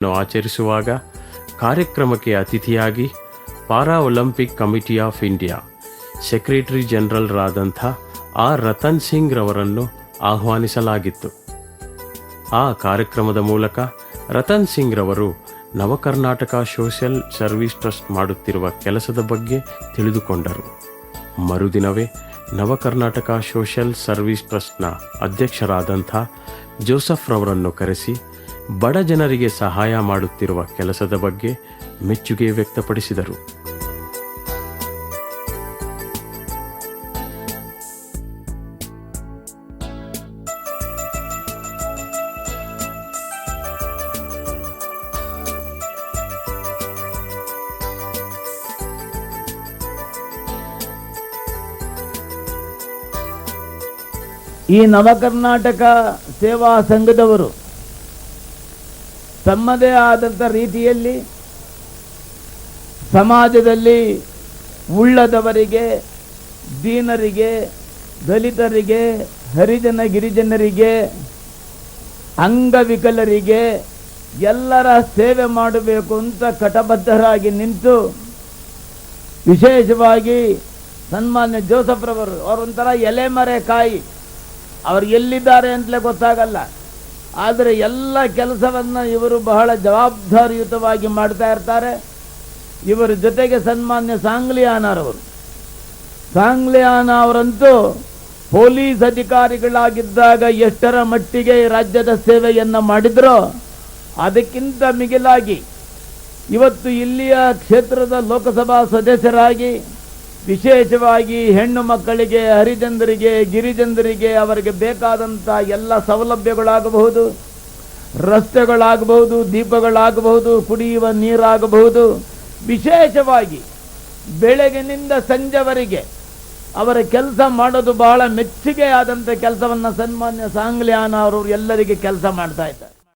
ಆಚರಿಸುವಾಗ ಕಾರ್ಯಕ್ರಮಕ್ಕೆ ಅತಿಥಿಯಾಗಿ para Olympic committee of India secretary general ರಾದಂಥ ಆರ್ ರತನ್ ಸಿಂಗ್ ರವರನ್ನು ಆಹ್ವಾನಿಸಲಾಗಿತ್ತು. ಆ ಕಾರ್ಯಕ್ರಮದ ಮೂಲಕ ರತನ್ ಸಿಂಗ್ ರವರು ನವಕರ್ನಾಟಕ ಸೋಷಿಯಲ್ ಸರ್ವಿಸ್ ಟ್ರಸ್ಟ್ ಮಾಡುತ್ತಿರುವ ಕೆಲಸದ ಬಗ್ಗೆ ತಿಳಿದುಕೊಂಡರು. ಮರುದಿನವೇ ನವಕರ್ನಾಟಕ ಸೋಷಿಯಲ್ ಸರ್ವಿಸ್ ಟ್ರಸ್ಟ್ನ ಅಧ್ಯಕ್ಷರಾದಂಥ ಜೋಸೆಫ್ ರವರನ್ನು ಕರೆಸಿ ಬಡ ಜನರಿಗೆ ಸಹಾಯ ಮಾಡುತ್ತಿರುವ ಕೆಲಸದ ಬಗ್ಗೆ ಮೆಚ್ಚುಗೆ ವ್ಯಕ್ತಪಡಿಸಿದರು. ಈ ನವಕರ್ನಾಟಕ ಸೇವಾ ಸಂಘದವರು ತಮ್ಮದೇ ಆದಂಥ ರೀತಿಯಲ್ಲಿ ಸಮಾಜದಲ್ಲಿ ಉಳ್ಳದವರಿಗೆ, ದೀನರಿಗೆ, ದಲಿತರಿಗೆ, ಹರಿಜನ ಗಿರಿಜನರಿಗೆ, ಅಂಗವಿಕಲರಿಗೆ ಎಲ್ಲರ ಸೇವೆ ಮಾಡಬೇಕು ಅಂತ ಕಟಬದ್ಧರಾಗಿ ನಿಂತು, ವಿಶೇಷವಾಗಿ ಸನ್ಮಾನ್ಯ ಜೋಸೆಫ್ ರವರು ಅವರೊಂಥರ ಎಲೆಮರೆ ಕಾಯಿ, ಅವರು ಎಲ್ಲಿದ್ದಾರೆ ಅಂತಲೇ ಗೊತ್ತಾಗಲ್ಲ. ಆದರೆ ಎಲ್ಲ ಕೆಲಸವನ್ನು ಇವರು ಬಹಳ ಜವಾಬ್ದಾರಿಯುತವಾಗಿ ಮಾಡ್ತಾ ಇರ್ತಾರೆ. ಇವರ ಜೊತೆಗೆ ಸನ್ಮಾನ್ಯ ಸಾಂಗ್ಲಿಯಾನರವರು, ಸಾಂಗ್ಲಿಯಾನ ಅವರಂತೂ ಪೊಲೀಸ್ ಅಧಿಕಾರಿಗಳಾಗಿದ್ದಾಗ ಎಷ್ಟರ ಮಟ್ಟಿಗೆ ರಾಜ್ಯದ ಸೇವೆಯನ್ನು ಮಾಡಿದರೋ ಅದಕ್ಕಿಂತ ಮಿಗಿಲಾಗಿ ಇವತ್ತು ಇಲ್ಲಿಯ ಕ್ಷೇತ್ರದ ಲೋಕಸಭಾ ಸದಸ್ಯರಾಗಿ ವಿಶೇಷವಾಗಿ ಹೆಣ್ಣು ಮಕ್ಕಳಿಗೆ, ಹರಿಜನರಿಗೆ, ಗಿರಿಜನರಿಗೆ ಅವರಿಗೆ ಬೇಕಾದಂಥ ಎಲ್ಲ ಸೌಲಭ್ಯಗಳಾಗಬಹುದು, ರಸ್ತೆಗಳಾಗಬಹುದು, ದೀಪಗಳಾಗಬಹುದು, ಕುಡಿಯುವ ನೀರಾಗಬಹುದು, ವಿಶೇಷವಾಗಿ ಬೆಳಗಿನಿಂದ ಸಂಜೆವರೆಗೆ ಅವರ ಕೆಲಸ ಮಾಡೋದು ಬಹಳ ಮೆಚ್ಚುಗೆ ಆದಂಥ ಕೆಲಸವನ್ನು ಸನ್ಮಾನ್ಯ ಸಾಂಗ್ಲಿಯಾನ ಅವರು ಎಲ್ಲರಿಗೆ ಕೆಲಸ ಮಾಡ್ತಾ ಇದ್ದಾರೆ.